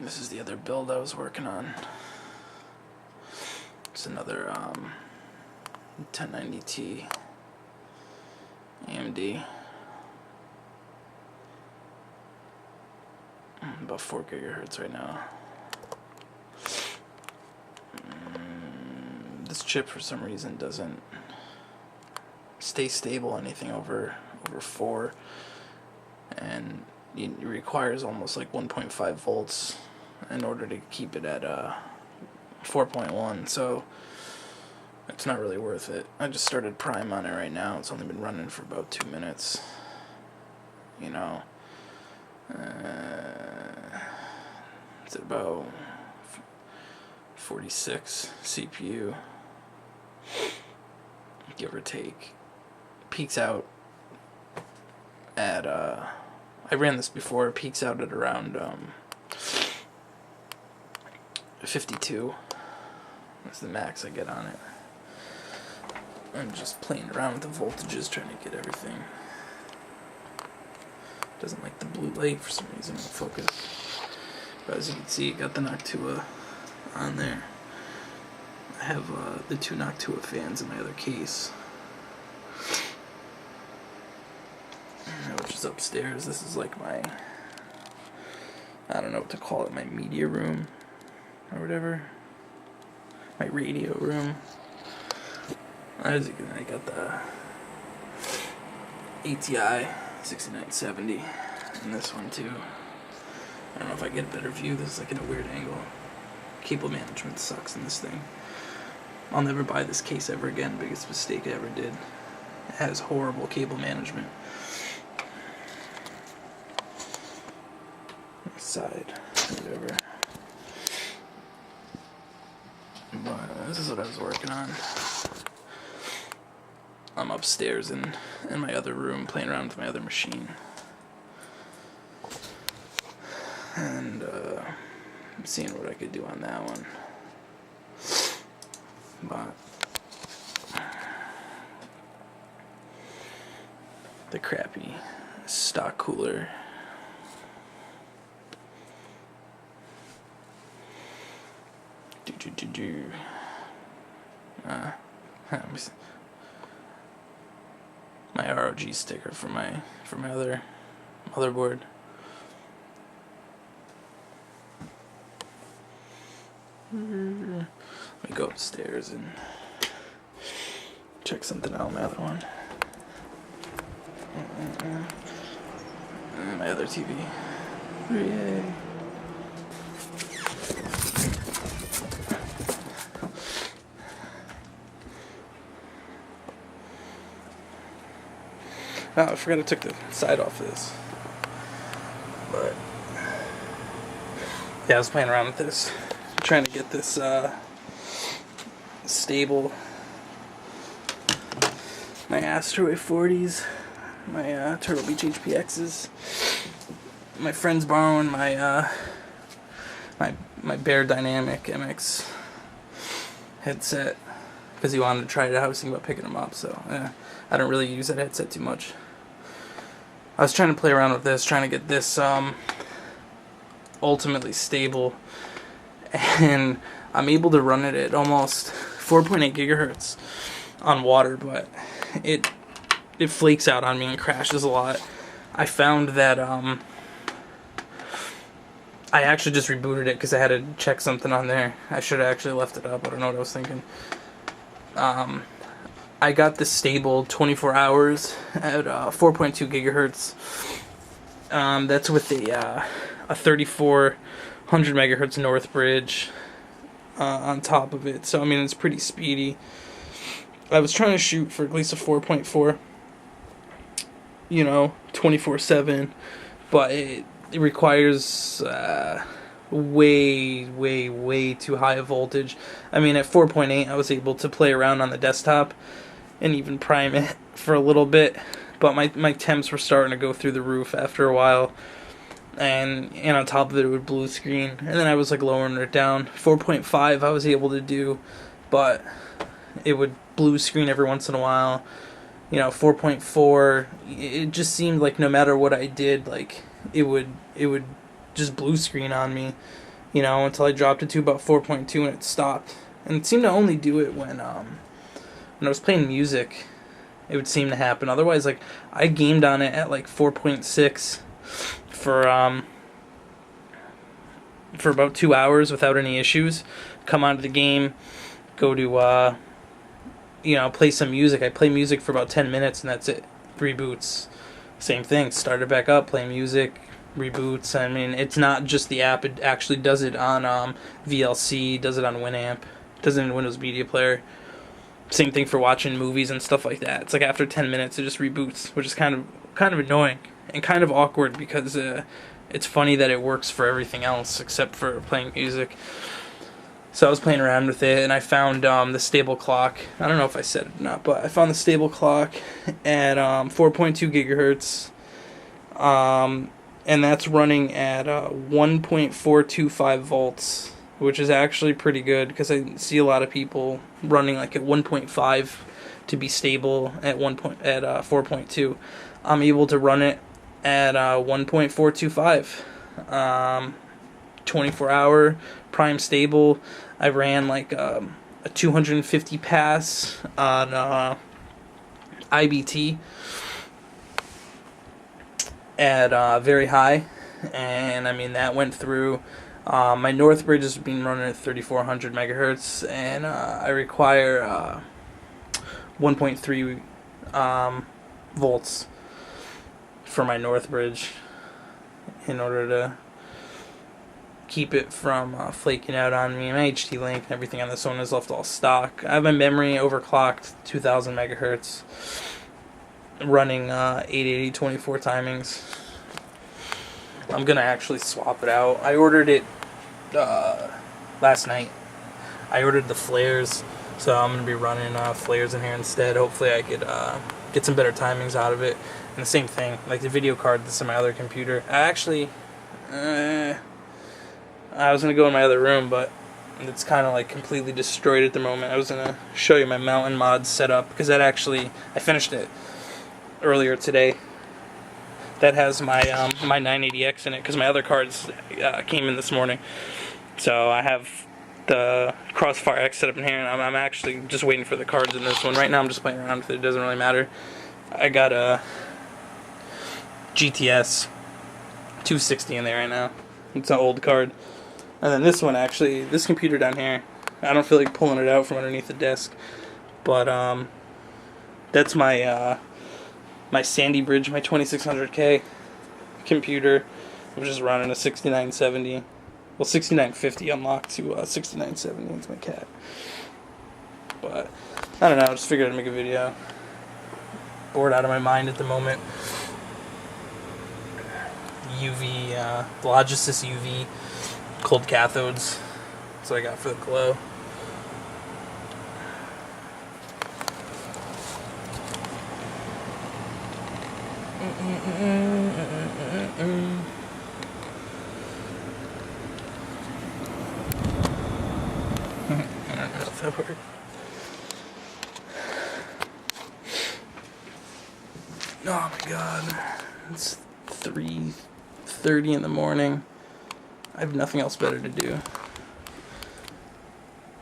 This is the other build I was working on. It's another 1090T AMD. About 4 gigahertz right now. This chip for some reason doesn't stay stable anything over 4, and it requires almost like 1.5 volts in order to keep it at 4.1, so it's not really worth it. I just started Prime on it right now. It's only been running for about 2 minutes. You know, it's at about 46 CPU, give or take. Peaks out at I ran this before. It peaks out at around 52. That's the max I get on it. I'm just playing around with the voltages, trying to get everything. Doesn't like the blue light for some reason in focus. But as you can see, it got the Noctua on there. I have the 2 Noctua fans in my other case, which is upstairs. This is like my, I don't know what to call it, my media room or whatever. My radio room. As you can, I got the ATI 6970 in this one too. I don't know if I get a better view. This is like in a weird angle. Cable management sucks in this thing. I'll never buy this case ever again. Biggest mistake I ever did. It has horrible cable management. Side, whatever. But this is what I was working on. I'm upstairs in my other room playing around with my other machine. And I'm seeing what I could do on that one. But the crappy stock cooler. My ROG sticker for my other motherboard. Let me go upstairs and check something out on my other one. And my other TV. Yay. Oh, I forgot I took the side off of this. But yeah, I was playing around with this, trying to get this stable. My Asteroid 40s, my Turtle Beach HPXs. My friend's borrowing my my Bear Dynamic MX headset because he wanted to try it out. I was thinking about picking him up, so I don't really use that headset too much. I was trying to play around with this, trying to get this ultimately stable, and I'm able to run it at almost 4.8 gigahertz on water, but it flakes out on me and crashes a lot. I found that I actually just rebooted it because I had to check something on there. I should have actually left it up. I don't know what I was thinking. I got this stable 24 hours at 4.2 gigahertz. That's with a 3400 megahertz North Bridge on top of it. So I mean, it's pretty speedy. I was trying to shoot for at least a 4.4, you know, 24/7, but it requires way too high a voltage. I mean, at 4.8 I was able to play around on the desktop and even prime it for a little bit, but my temps were starting to go through the roof after a while, and on top of it would blue screen, and then I was like lowering it down. 4.5 I was able to do, but it would blue screen every once in a while. 4.4, it just seemed like no matter what I did, like it would just blue screen on me. you know, until I dropped it to about 4.2 and it stopped. And it seemed to only do it when I was playing music. It would seem to happen. Otherwise, like, I gamed on it at like 4.6 for about 2 hours without any issues. Come onto the game, go to play some music. I play music for about 10 minutes and that's it. Reboots. Same thing. Start it back up, play music, reboots. I mean, it's not just the app. It actually does it on VLC, does it on Winamp, does it in Windows Media Player. Same thing for watching movies and stuff like that. It's like after 10 minutes it just reboots, which is kind of annoying and kind of awkward because it's funny that it works for everything else except for playing music. So I was playing around with it and I found the stable clock. I don't know if I said it or not, but I found the stable clock at 4.2 gigahertz. And that's running at 1.425 volts, which is actually pretty good because I see a lot of people running like at 1.5 to be stable at 4.2. I'm able to run it at 1.425, 24-hour prime stable. I ran like a 250 pass on IBT at very high, and I mean that went through. My North Bridge has been running at 3400 megahertz, and I require 1.3 volts for my North Bridge in order to keep it from flaking out on me. My HD link and everything on this one is left all stock. I have my memory overclocked 2000 megahertz, running 880 24 timings. I'm gonna actually swap it out. I ordered it last night. I ordered the flares, so I'm gonna be running flares in here instead. Hopefully I could get some better timings out of it. And the same thing, like the video card that's in my other computer. I was gonna go in my other room, but it's kind of like completely destroyed at the moment. I was gonna show you my Mountain Mod setup because I finished it earlier today. That has my my 980X in it because my other cards came in this morning. So I have the Crossfire X set up in here, and I'm actually just waiting for the cards in this one. Right now I'm just playing around with it. It doesn't really matter. I got a GTS 260 in there right now. It's an old card. And then this one, actually, this computer down here, I don't feel like pulling it out from underneath the desk, but that's my my Sandy Bridge, my 2600K computer, which is running a 6970. Well, 6950 unlocked to 6970. It's my cat. But I don't know. I just figured I'd make a video. Bored out of my mind at the moment. UV, Logicus UV, cold cathodes. That's what I got for the glow. I don't know if that worked. Oh my god. It's 3:30 in the morning. I have nothing else better to do.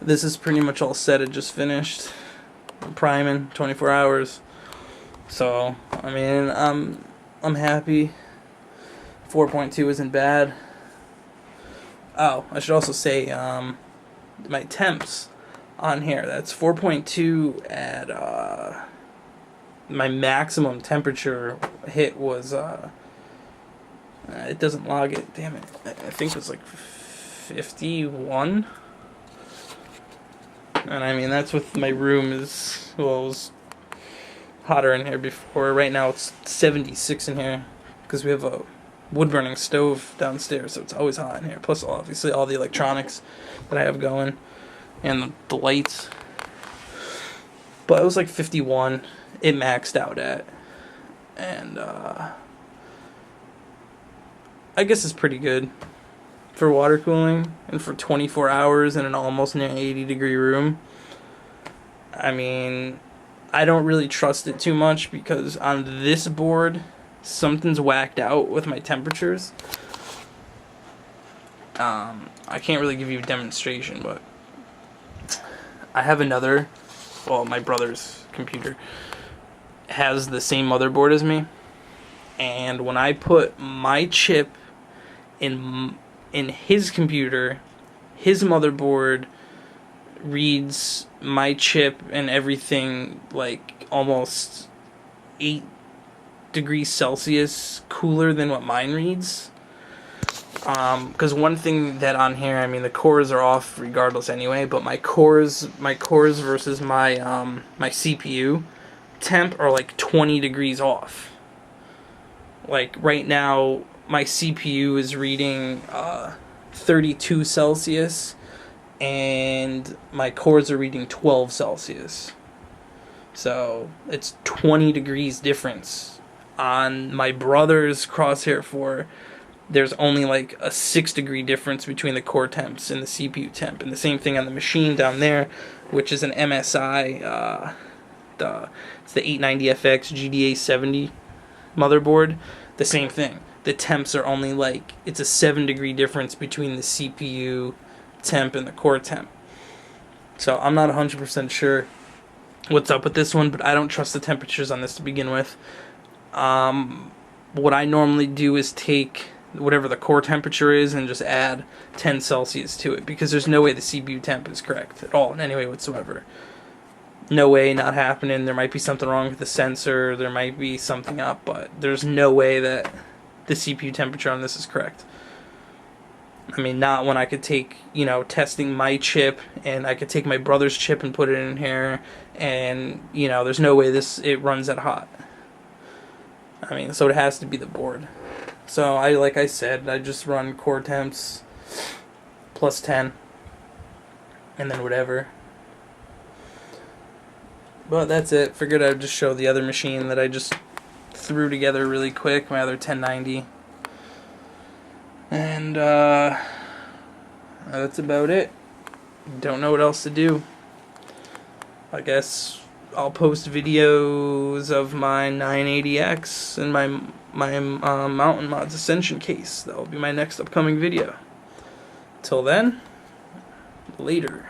This is pretty much all set. It just finished. I'm priming 24 hours. So, I mean, I'm happy. 4.2 isn't bad. Oh, I should also say my temps on here. That's 4.2 at my maximum temperature hit was it doesn't log it. Damn it. I think it was like 51. And I mean, that's with my room is, well, it was hotter in here before. Right now it's 76 in here because we have a wood burning stove downstairs, so it's always hot in here. Plus, obviously, all the electronics that I have going and the lights. But it was like 51. It maxed out at. And I guess it's pretty good for water cooling and for 24 hours in an almost near 80 degree room. I mean, I don't really trust it too much because on this board something's whacked out with my temperatures. I can't really give you a demonstration, but I have another, well, my brother's computer has the same motherboard as me, and when I put my chip in his computer, his motherboard reads my chip and everything like almost 8 degrees Celsius cooler than what mine reads. Because one thing that on here, I mean, the cores are off regardless anyway, but my cores versus my my CPU temp are like 20 degrees off. Like right now, my CPU is reading 32 Celsius, and my cores are reading 12 Celsius. So it's 20 degrees difference. On my brother's Crosshair 4, there's only like a 6-degree difference between the core temps and the CPU temp. And the same thing on the machine down there, which is an MSI, it's the 890FX GDA70 motherboard. The same thing. The temps are only like, it's a 7-degree difference between the CPU temp and the core temp. So I'm not 100% sure what's up with this one, but I don't trust the temperatures on this to begin with. What I normally do is take whatever the core temperature is and just add 10 Celsius to it, because there's no way the CPU temp is correct at all in any way whatsoever. No way, not happening. There might be something wrong with the sensor, there might be something up, but there's no way that the CPU temperature on this is correct. I mean, not when I could take, you know, testing my chip, and I could take my brother's chip and put it in here, and, you know, there's no way it runs that hot. I mean, so it has to be the board. So like I said, I just run core temps plus 10, and then whatever. But that's it. Figured I'd just show the other machine that I just threw together really quick, my other 1090. And that's about it. Don't know what else to do. I guess I'll post videos of my 980X and my Mountain Mods Ascension case. That'll be my next upcoming video. Till then, later.